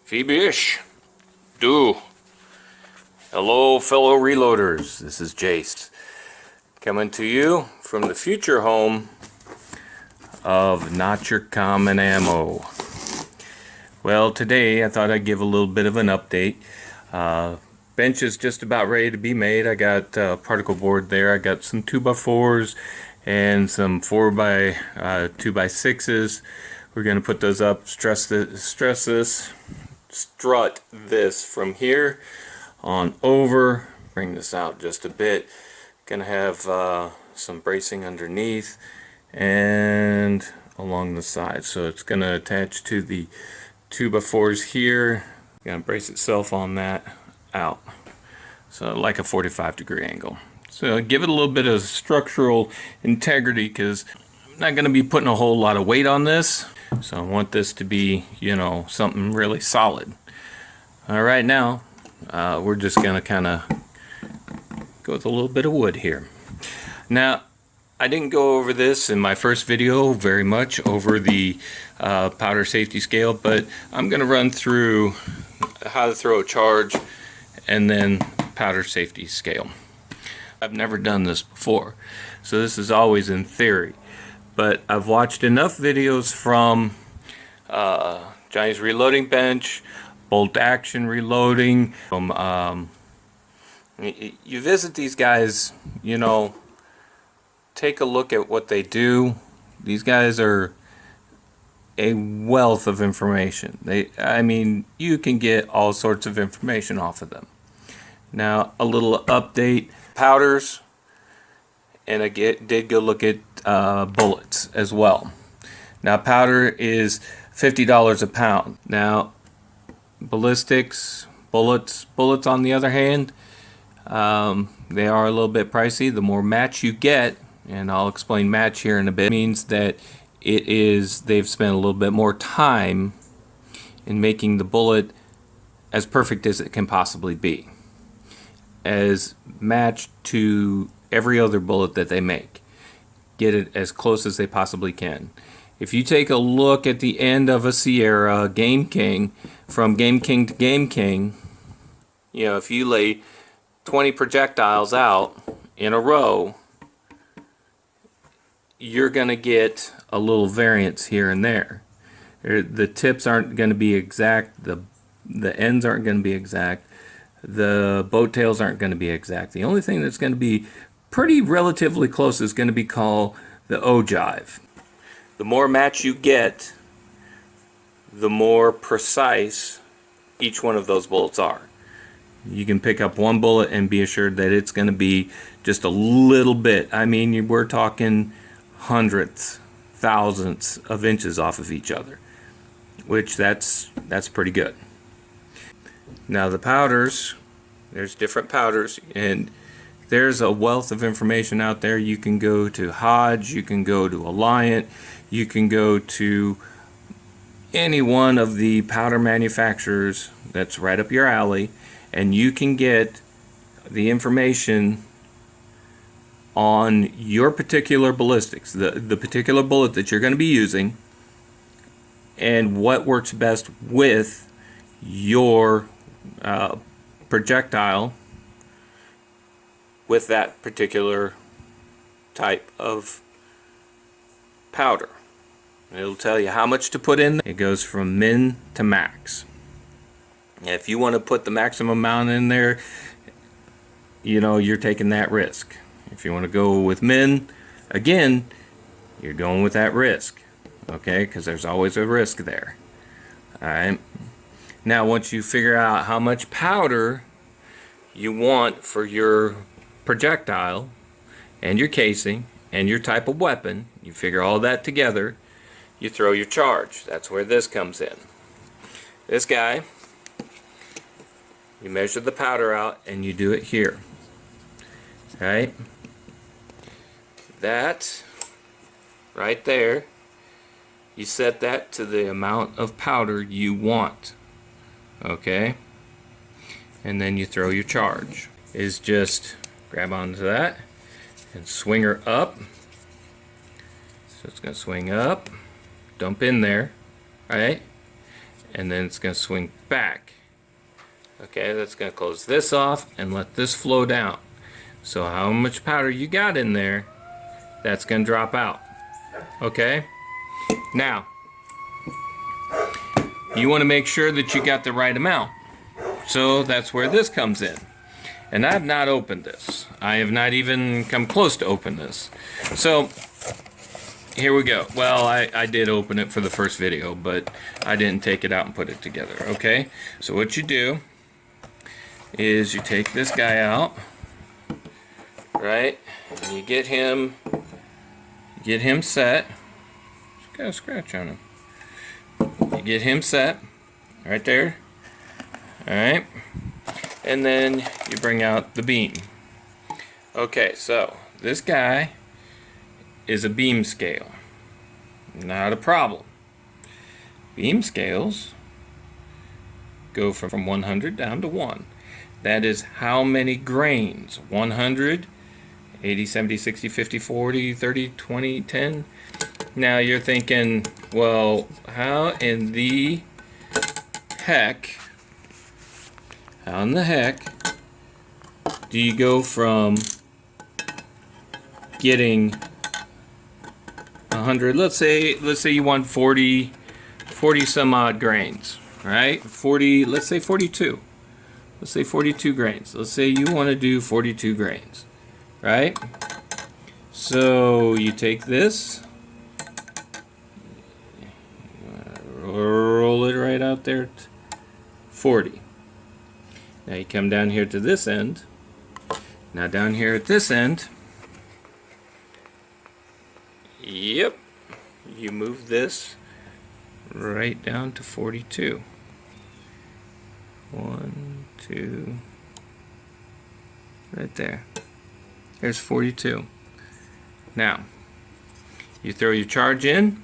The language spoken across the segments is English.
Phoebe-ish. Do. Hello, fellow reloaders. This is Jace, coming to you from the future home of Not Your Common Ammo. Well, today I thought I'd give a little bit of an update. Bench is just about ready to be made. I got particle board there. I got some 2x4s and some 2x6s. We're going to put those up, strut this from here on over, bring this out just a bit. Going to have some bracing underneath and along the side, so it's going to attach to the 2x4s here. Going to brace itself on that out, so like a 45-degree angle. So give it a little bit of structural integrity, because I'm not going to be putting a whole lot of weight on this. So I want this to be, something really solid. All right, now we're just going to kind of go with a little bit of wood here. Now, I didn't go over this in my first video very much over the powder safety scale, but I'm going to run through how to throw a charge and then powder safety scale. I've never done this before, so this is always in theory. But I've watched enough videos from Johnny's Reloading Bench, Bolt Action Reloading. You visit these guys, take a look at what they do. These guys are a wealth of information. You can get all sorts of information off of them. Now, a little update: powders, and I did go look at bullets as well. Now, powder is $50 a pound. Now, ballistics, bullets on the other hand, they are a little bit pricey. The more match you get, and I'll explain match here in a bit, means that they've spent a little bit more time in making the bullet as perfect as it can possibly be, as matched to every other bullet that they make. Get it as close as they possibly can. If you take a look at the end of a Sierra Game King, from Game King to Game King, if you lay 20 projectiles out in a row, you're going to get a little variance here and there. The tips aren't going to be exact, the ends aren't going to be exact, the boat tails aren't going to be exact. The only thing that's going to be pretty relatively close is going to be called the ogive. The more match you get, the more precise each one of those bullets are. You can pick up one bullet and be assured that it's going to be just a little bit. We're talking hundredths, thousandths of inches off of each other, which that's pretty good. Now, the powders, there's different powders, and there's a wealth of information out there. You can go to Hodge, you can go to Alliant, you can go to any one of the powder manufacturers that's right up your alley, and you can get the information on your particular ballistics, the particular bullet that you're going to be using, and what works best with your projectile with that particular type of powder. It'll tell you how much to put in. It goes from min to max. If you want to put the maximum amount in there, you're taking that risk. If you want to go with min, again, you're going with that risk, okay? Because there's always a risk there. All right. Now, once you figure out how much powder you want for your projectile and your casing and your type of weapon, you figure all that together, you throw your charge. That's where this comes in. This guy, you measure the powder out and you do it here. Right? That right there, you set that to the amount of powder you want. Okay? And then you throw your charge. Is just grab onto that and swing her up. So it's going to swing up, dump in there, right? and then it's going to swing back. Okay, that's going to close this off and let this flow down. So how much powder you got in there, that's going to drop out. Okay, now you want to make sure that you got the right amount. So that's where this comes in. And I have not opened this. I have not even come close to open this. So here we go. Well, I did open it for the first video, but I didn't take it out and put it together. Okay, so what you do is you take this guy out, right? And you get him set. Just got a scratch on him. You get him set right there. All right, and then you bring out the beam. Okay, so this guy is a beam scale. Not a problem. Beam scales go from 100 down to 1. That is how many grains? 100, 80, 70, 60, 50, 40, 30, 20, 10. Now you're thinking, well, how in the heck do you go from getting 100, let's say you want 40 some odd grains, right? 40, let's say 42. Let's say 42 grains. Let's say you want to do 42 grains, right? So you take this, roll it right out there at 40. Now you come down here to this end. Now down here at this end, yep, you move this right down to 42. 1, 2, right there. There's 42. Now, you throw your charge in,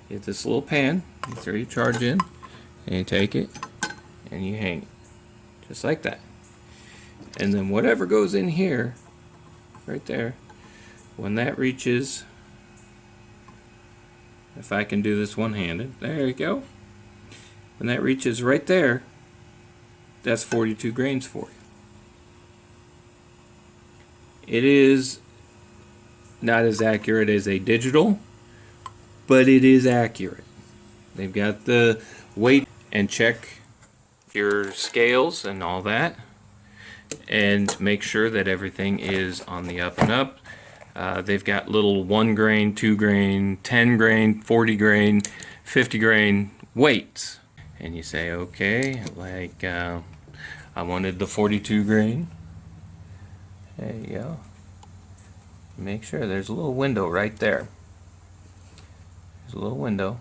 you get this little pan, you throw your charge in, and you take it, and you hang it. Just like that. And then whatever goes in here, right there, when that reaches, if I can do this one-handed, there you go. When that reaches right there, that's 42 grains for you. It is not as accurate as a digital, but it is accurate. They've got the weight, and check your scales and all that, and make sure that everything is on the up and up. They've got little 1 grain, 2 grain, 10 grain, 40 grain, 50 grain weights, and you say, okay, like I wanted the 42 grain. There you go. Make sure there's a little window right there. There's a little window.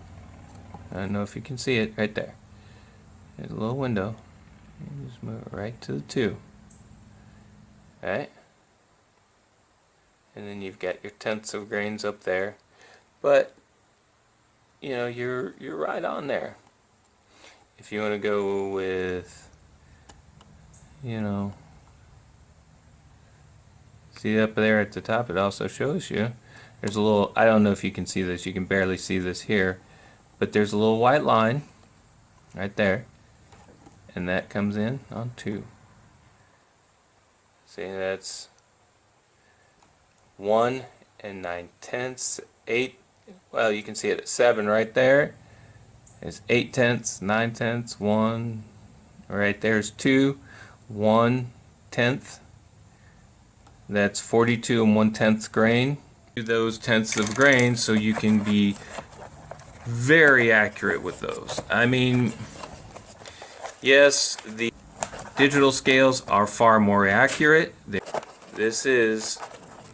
I don't know if you can see it right there. There's a little window. You just move it right to the 2. Right? And then you've got your tenths of grains up there. But you know, you're right on there. If you want to go with, you know, see up there at the top, it also shows you there's a little, I don't know if you can see this, you can barely see this here, but there's a little white line right there, and that comes in on 2. See, that's 1 9/10, 8, well, you can see it at 7 right there. It's 8/10, 9/10, 1, right there's 2, 1/10. That's 42 1/10 grain. Do those tenths of grain so you can be very accurate with those. I mean, yes, the digital scales are far more accurate. This is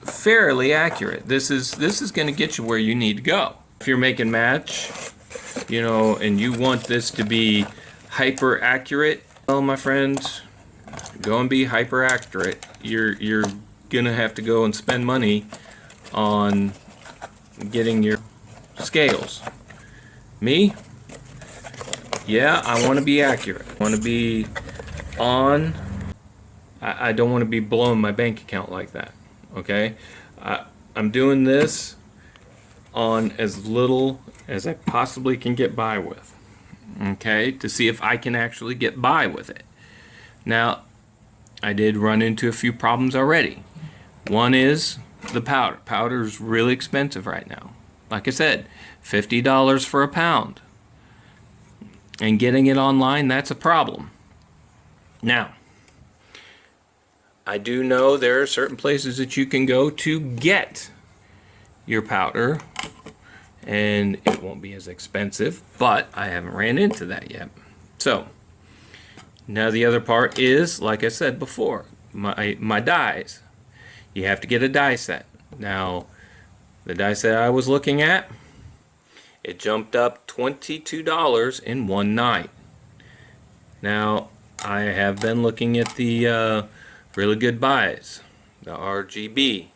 fairly accurate. This is going to get you where you need to go. If you're making match, you know, and you want this to be hyper accurate, well, my friend, go and be hyper accurate. You're gonna have to go and spend money on getting your scales. Me, yeah, I want to be accurate. I want to be on. I don't want to be blowing my bank account like that. Okay, I'm doing this on as little as I possibly can get by with. okay, to see if I can actually get by with it. Now, I did run into a few problems already. One is the powder. Powder is really expensive right now. Like I said, $50 for a pound. And getting it online, that's a problem. Now, I do know there are certain places that you can go to get your powder, and it won't be as expensive, but I haven't ran into that yet. So, now the other part is, like I said before, my dies. You have to get a die set. Now, the die set I was looking at, it jumped up $22 in one night. Now, I have been looking at the really good buys, the RGB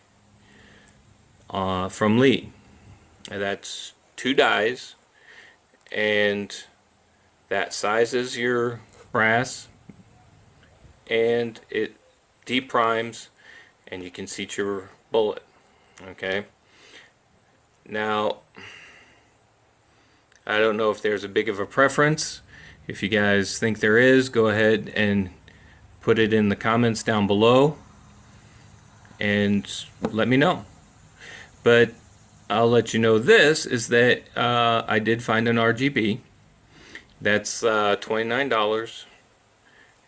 from Lee. And that's 2 dies, and that sizes your brass, and it deprimes, and you can seat your bullet. Okay. Now, I don't know if there's a big of a preference. If you guys think there is, go ahead and put it in the comments down below and let me know. But I'll let you know this is that I did find an RGB that's $29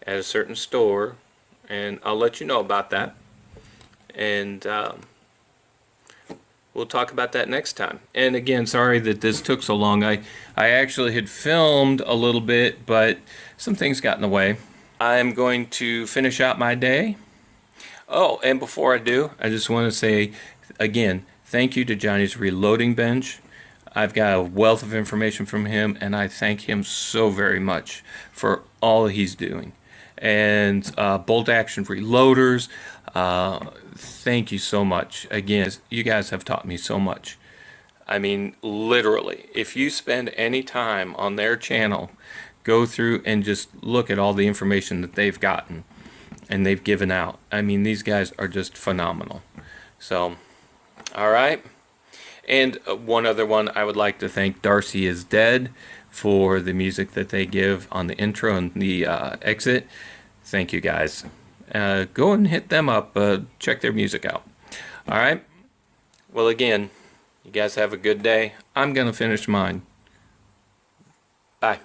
at a certain store, and I'll let you know about that, and we'll talk about that next time. And again, sorry that this took so long. I actually had filmed a little bit, but some things got in the way. I'm going to finish out my day. Oh, and before I do, I just want to say again, thank you to Johnny's Reloading Bench. I've got a wealth of information from him, and I thank him so very much for all he's doing. And bolt action reloaders, thank you so much. Again, you guys have taught me so much. I mean, literally, if you spend any time on their channel, go through and just look at all the information that they've gotten and they've given out. I mean, these guys are just phenomenal. So, all right. And one other one, I would like to thank Darcy is Dead for the music that they give on the intro and the exit. Thank you, guys. Go and hit them up. Check their music out. All right. Well, again, you guys have a good day. I'm going to finish mine. Bye.